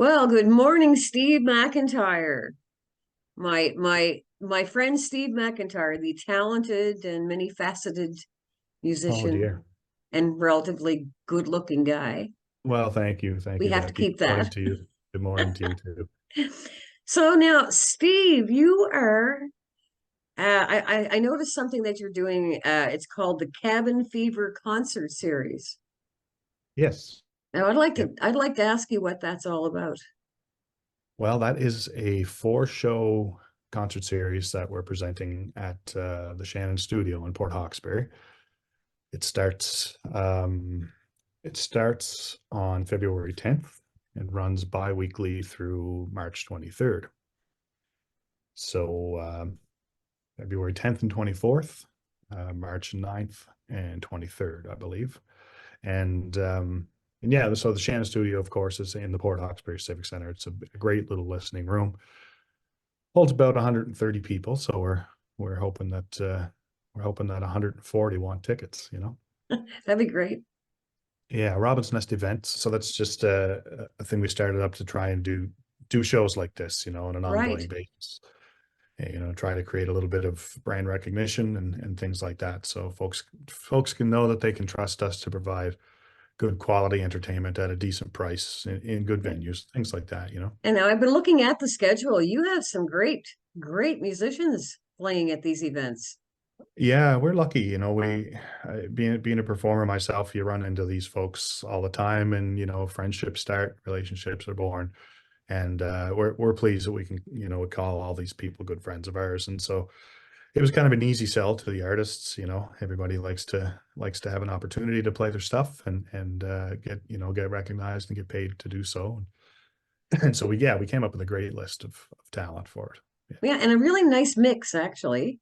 Well, good morning, Steve MacIntyre. My friend Steve MacIntyre, the talented and many-faceted Oh musician dear. and relatively good-looking guy. Well, thank you. Thank We you. have to Becky. keep Good morning that. to you. Good morning to you too. So now, Steve, you are I noticed something that you're doing. It's called the Cabin Fever Concert Series. Yes. Now, I'd like Yep. to I'd like to ask you what that's all about. Well, that is a four-show concert series that we're presenting at the Shannon Studio in Port Hawkesbury. It starts um, it starts on February 10th and runs bi-weekly through March 23rd. So February 10th and 24th, March 9th and 23rd, I believe. And yeah, so the Shannon Studio, of course, is in the Port Hawkesbury Civic Center. It's a great little listening room. Holds about 130 people, so we're hoping that 140 want tickets, you know. That'd be great. Yeah, Robin's Nest events. So that's just a thing we started up to try and do shows like this, you know, on an Right. ongoing basis. You know, try to create a little bit of brand recognition and things like that, so folks can know that they can trust us to provide good quality entertainment at a decent price in good Yeah. venues, things like that, you know? And now I've been looking at the schedule. You have some great musicians playing at these events. Yeah, we're lucky, you know, being a performer myself, you run into these folks all the time and, you know, friendships start, relationships are born. And we're pleased that we can, you know, call all these people good friends of ours. And so it was kind of an easy sell to the artists, you know. Everybody likes to have an opportunity to play their stuff and get, you know, get recognized and get paid to do so. And so we came up with a great list of talent for it. Yeah, and a really nice mix, actually.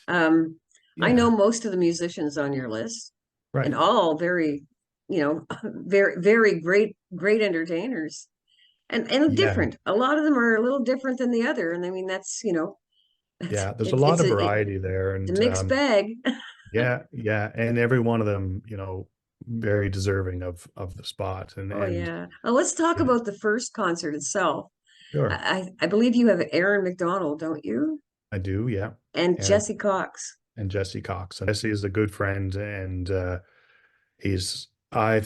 Um, I know Yeah. most of the musicians on your list, and Right. all very, very great entertainers, and Yeah. different. A lot of them are a little different than the other, and I mean that's Yeah. There's a lot of variety there. it's a And mixed bag. yeah, yeah. And every one of them, you know, very deserving of the spot. Oh And yeah. Well, let's talk you know, about the first concert itself. sure. I believe you have Aaron McDonald, don't you? I do, yeah. And Aaron Jesse Cox. and Jesse Cox. And Jesse is a good friend and he's I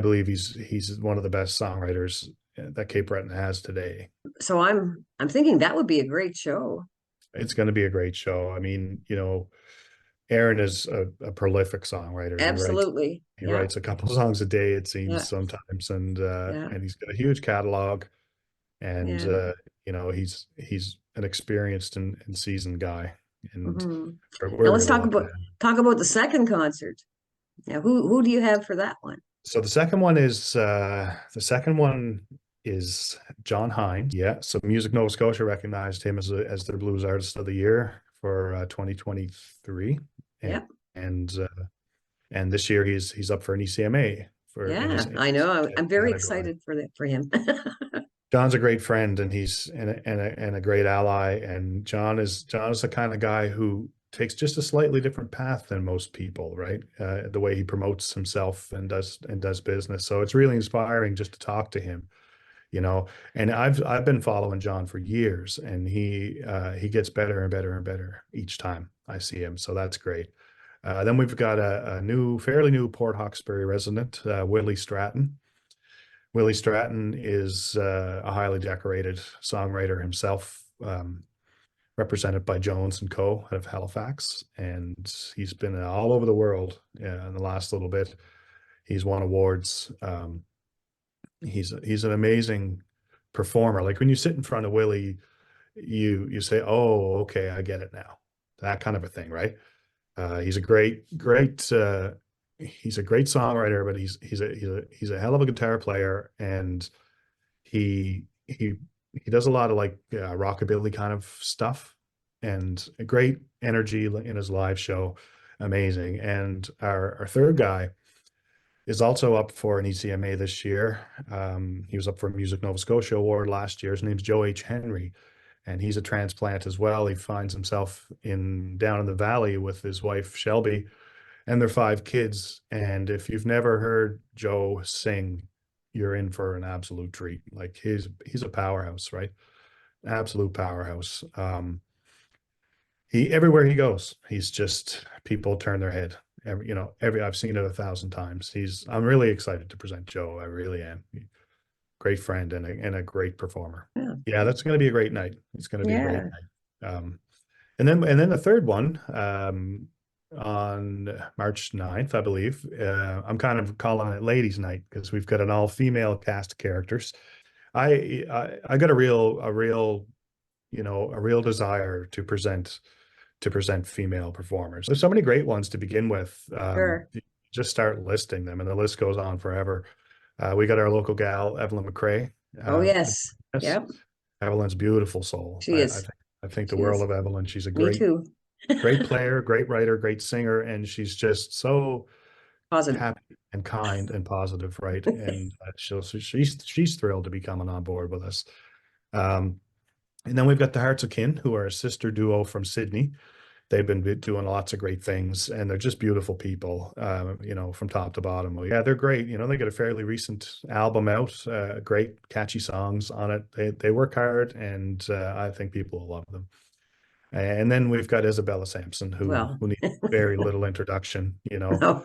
believe he's one of the best songwriters that Cape Breton has today. So I'm thinking that would be a great show. It's going to be a great show. I mean, you know, Aaron is a prolific songwriter. Absolutely. He Yeah. writes a couple songs a day, it seems Yeah. sometimes, Yeah. and he's got a huge catalog, and Yeah. you know, he's an experienced and seasoned guy, and Hmm. Now we're let's really lucky to have him. talk about the second concert. Now who do you have for that one? So the second one is John Hines. Yeah, so Music Nova Scotia recognized him as their Blues Artist of the Year for 2023, and Yep. and uh, and this year he's up for an ECMA for Yeah, in I his know. I'm very category. excited for him. John's a great friend and he's and a great ally. And John is the kind of guy who takes just a slightly different path than most people, right? The way he promotes himself and does business. So it's really inspiring just to talk to him, you know. And I've been following John for years, and he gets better and better and better each time I see him. So that's great. Then we've got a fairly new Port Hawkesbury resident, Willie Stratton. Willie Stratton is a highly decorated songwriter himself, represented by Jones and Co. out of Halifax, and he's been all over the world in the last little bit. He's won awards. He's an amazing performer. Like when you sit in front of Willie, you say, "Oh, okay, I get it now." That kind of a thing, right? He's a he's a great songwriter, but he's a hell of a guitar player, and he he does a lot of like rockabilly kind of stuff, and a great energy in his live show, amazing. And our third guy is also up for an ECMA this year. He was up for a Music Nova Scotia award last year. His name's Joe H. Henry, and he's a transplant as well. He finds himself in down in the valley with his wife Shelby and their five kids. And if you've never heard Joe sing, you're in for an absolute treat. Like he's a powerhouse, right? Absolute powerhouse. He everywhere he goes, he's just people turn their head. Every I've seen it 1,000 times. I'm really excited to present Joe. I really am. Great friend and a great performer. Yeah. Yeah, that's going to be a great night. It's going to be a great Yeah. night. And then the third one, on March 9th, I believe. I'm kind of calling it ladies' night because we've got an all-female cast of characters. I got a real desire to present female performers. There's so many great ones to begin with. Sure. Just start listing them, and the list goes on forever. We got our local gal, Evelyn McRae. Oh, To yes. us. Yep. Evelyn's beautiful soul. She is. I think the She world is. of Evelyn. She's a Me great, too. great player, great writer, great singer, and she's just so Positive. happy and kind and positive, right? And she's thrilled to be coming on board with us. Um, and then we've got the Hearts of Kin, who are a sister duo from Sydney. They've been doing lots of great things, and they're just beautiful people, from top to bottom. Well, yeah, they're great. They got a fairly recent album out, great catchy songs on it. They work hard, and I think people will love them. And then we've got Isabella Sampson, who Well, who needs very little introduction. no,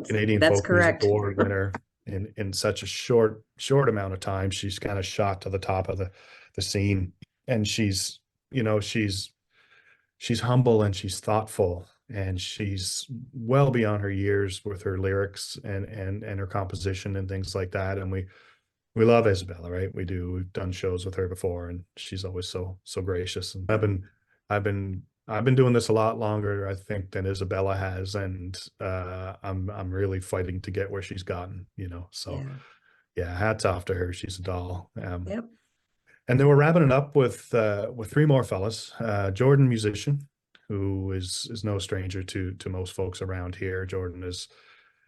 Canadian that's Folk Music correct. Award winner in such a short amount of time. She's kind of shot to the top of the scene, and you know she's she's humble and she's thoughtful and she's well beyond her years with her lyrics and her composition and things like that. And we love Isabella, right? We do. We've done shows with her before, and she's always so gracious. And I've been doing this a lot longer, I think, than Isabella has, and I'm really fighting to get where she's gotten. So Yeah. yeah, hats off to her. She's a doll. Yep. And then we're wrapping it up with three more fellas. Jordan, musician, who is no stranger to most folks around here. Jordan is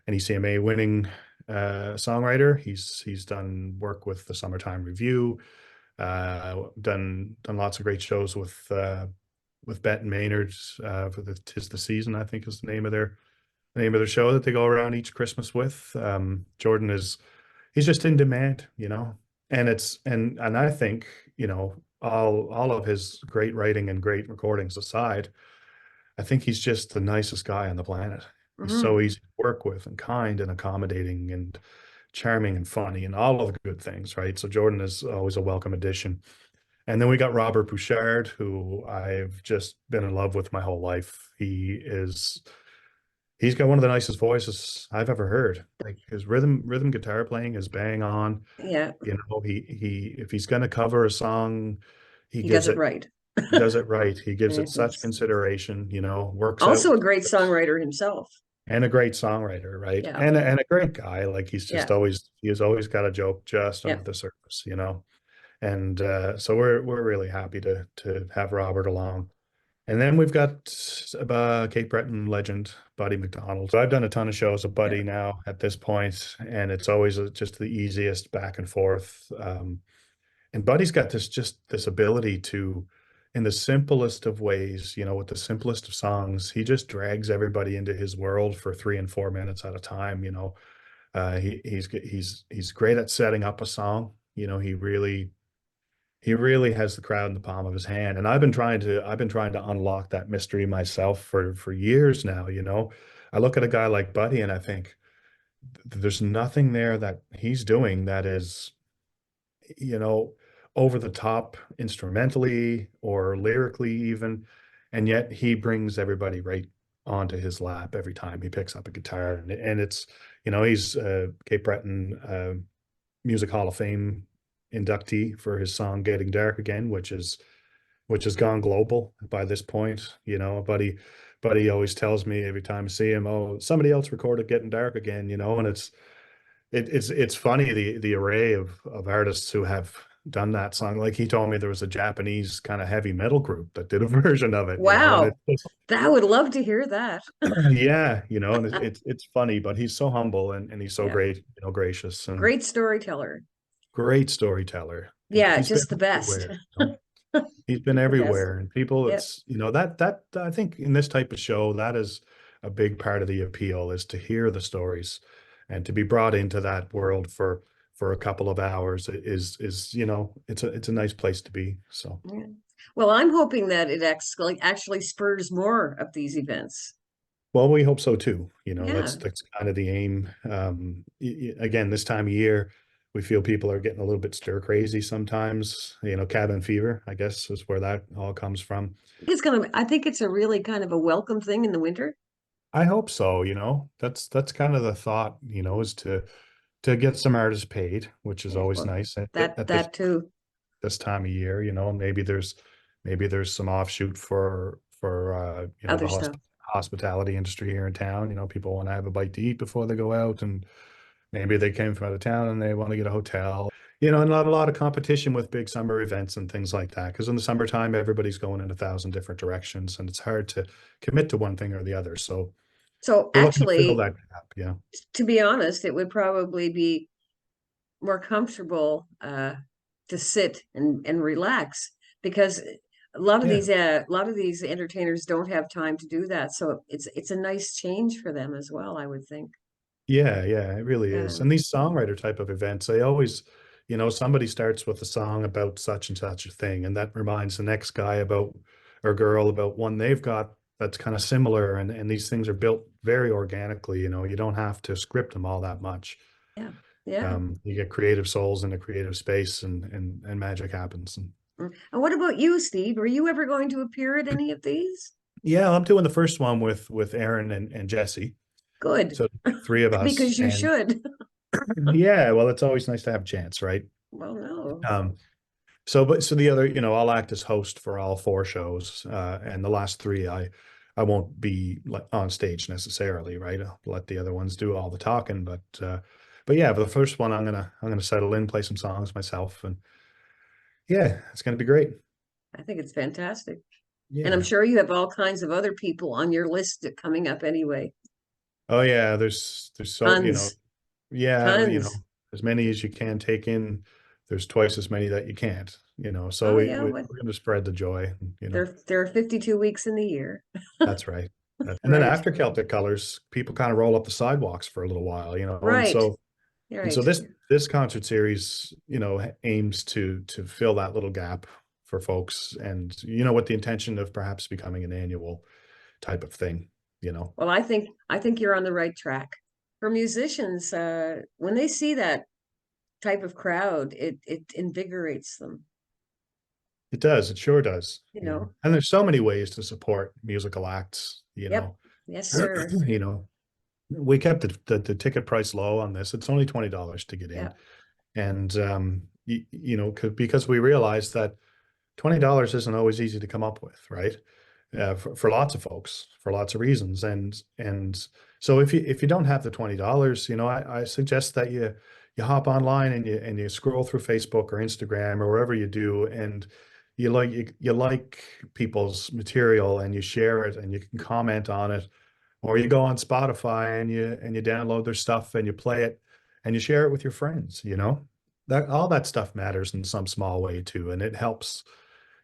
an ECMA winning songwriter. He's done work with the Summertime Review, done lots of great shows with Bette and Maynard for the 'Tis the Season, I think is the name of their show that they go around each Christmas with. Jordan he's just in demand, and I think, all of his great writing and great recordings aside, I think he's just the nicest guy on the planet. He's Hmm. so easy to work with and kind and accommodating and charming and funny and all of the good things, right? So Jordan is always a welcome addition. And then we got Robert Bouchard, who I've just been in love with my whole life. He's got one of the nicest voices I've ever heard. Like his rhythm guitar playing is bang on. Yeah. He if he's going to cover a song, he He does gives it it right. he does it right. He gives it such It's consideration, works out also a great songwriter himself. and a great songwriter, right? Yeah. And a great guy. Like Yeah. he has always got a joke just Yeah. under the surface. And so we're really happy to have Robert along. And then we've got Cape Breton legend Buddy McDonald. So I've done a ton of shows with Yeah. Buddy now at this point, and it's always just the easiest back and forth. And Buddy's got this ability to, in the simplest of ways, with the simplest of songs, he just drags everybody into his world for 3 and 4 minutes at a time. He's great at setting up a song. He really has the crowd in the palm of his hand. And I've been trying to unlock that mystery myself for years now. I look at a guy like Buddy and I think there's nothing there that he's doing that is, you know, over the top instrumentally or lyrically even. And yet he brings everybody right onto his lap every time he picks up a guitar. And he's Cape Breton Music Hall of Fame inductee for his song "Getting Dark Again," which has gone global by this point. Buddy always tells me every time I see him, "Oh, somebody else recorded Getting Dark Again," and it's funny the array of artists who have done that song. Like he told me there was a Japanese kind of heavy metal group that did a version of it, and Wow. it's just I would love to hear that. yeah, and it's funny, but he's so humble and he's so Yeah. great, gracious and Great storyteller. great storyteller. Yeah, He's been just the best. everywhere. He's been Yes. everywhere, and people, Yep. it's that I think in this type of show, that is a big part of the appeal is to hear the stories and to be brought into that world for for a couple of hours is, you know, it's a nice place to be. So, Yeah. Well, I'm hoping that it actually spurs more of these events. well, we hope so too. You know, Yeah, that's kind of the aim. Again, this time of year, we feel people are getting a little bit stir crazy sometimes. You know, cabin fever, I guess, is where that all comes from. I think it's a really kind of a welcome thing in the winter. I hope so. You know, that's kind of the thought. You know, is to get some artists paid, which is Yeah, always well, nice that at this that too. this time of year. You know, maybe there's some offshoot for you know, Other stuff. hospitality industry here in town. You know, people want to have a bite to eat before they go out, and maybe they came from out of town and they want to get a hotel. You know, and not a lot of competition with big summer events and things like that. Because in the summertime, everybody's going in 1,000 different directions, and it's hard to commit to one thing or the other. So So we're looking to fill actually, that gap. Yeah. to be honest, it would probably be more comfortable to sit and relax because Yeah. a lot of these entertainers don't have time to do that. So it's a nice change for them as well, I would think. Yeah, yeah, it really is. Yeah, And these songwriter type of events, they always, you know, somebody starts with a song about such and such a thing, and that reminds the next guy about or girl about one they've got that's kind of similar. And these things are built very organically, you know, you don't have to script them all that much. yeah, yeah. You get creative souls in a creative space and magic happens. And And what about you, Steve? Are you ever going to appear at any of these? yeah, I'm doing the first one with Aaron and Jesse. Good, So three of us. because you And should. yeah, well, it's always nice to have a chance, right? Well, no. Um, so the other, you know, I'll act as host for all four shows, and the last three, I won't be like on stage necessarily, right? I'll let the other ones do all the talking, but yeah, for the first one, I'm gonna settle in, play some songs myself, and yeah, it's gonna be great. I think it's fantastic. And I'm Yeah. sure you have all kinds of other people on your list coming up anyway. Oh yeah, there's so, you know, Tons, yeah, you tons. know, as many as you can take in. There's twice as many that you can't, you know. So Oh yeah, we're what gonna spread the joy, you know. there are 52 weeks in the year. That's right. And then Right. after Celtic Colors, people kind of roll up the sidewalks for a little while, you know. Right. And so Right. this concert series, you know, aims to fill that little gap for folks, and you know, with the intention of perhaps becoming an annual type of thing, you know. Well, I think you're on the right track. For musicians, when they see that type of crowd, it invigorates them, It does, it sure does, you you know. know. And there's so many ways to support musical acts, you Yep. know. Yes, sir. You know, we kept the ticket price low on this. It's only $20 to get in. Yeah. And you know, because we realized that $20 isn't always easy to come up with, right? For lots of folks, for lots of reasons. And so if you don't have the $20, you know, I suggest that you hop online and you scroll through Facebook or Instagram or wherever you do, and you like people's material and you share it and you can comment on it, or you go on Spotify and you download their stuff and you play it and you share it with your friends, you know. That all that stuff matters in some small way too, and it helps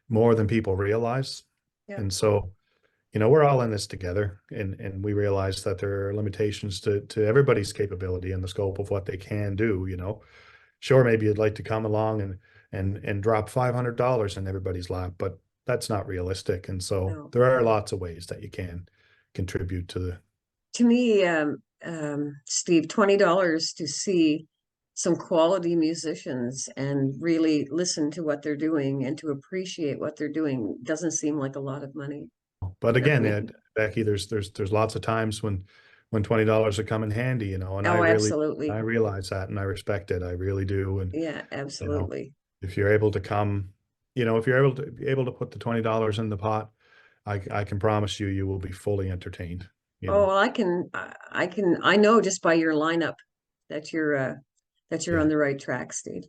more than people realize. Yeah. And so, you know, we're all in this together, and we realize that there are limitations to everybody's capability and the scope of what they can do, you know. Sure, maybe you'd like to come along and drop $500 in everybody's lap, but that's not realistic. And so No. there are lots of ways that you can contribute to the. To me, Steve, $20 to see some quality musicians and really listen to what they're doing and to appreciate what they're doing doesn't seem like a lot of money. But You know, I again, mean, Becky, there's lots of times when $20 would come in handy, you know, and oh, I absolutely. realize that and I respect it. I really do. And Yeah, you know, absolutely. if you're able to come, you know, if you're able to put the $20 in the pot, I can promise you will be fully entertained, you Oh, know. well, I know just by your lineup that you're on Yeah. the right track, Steve.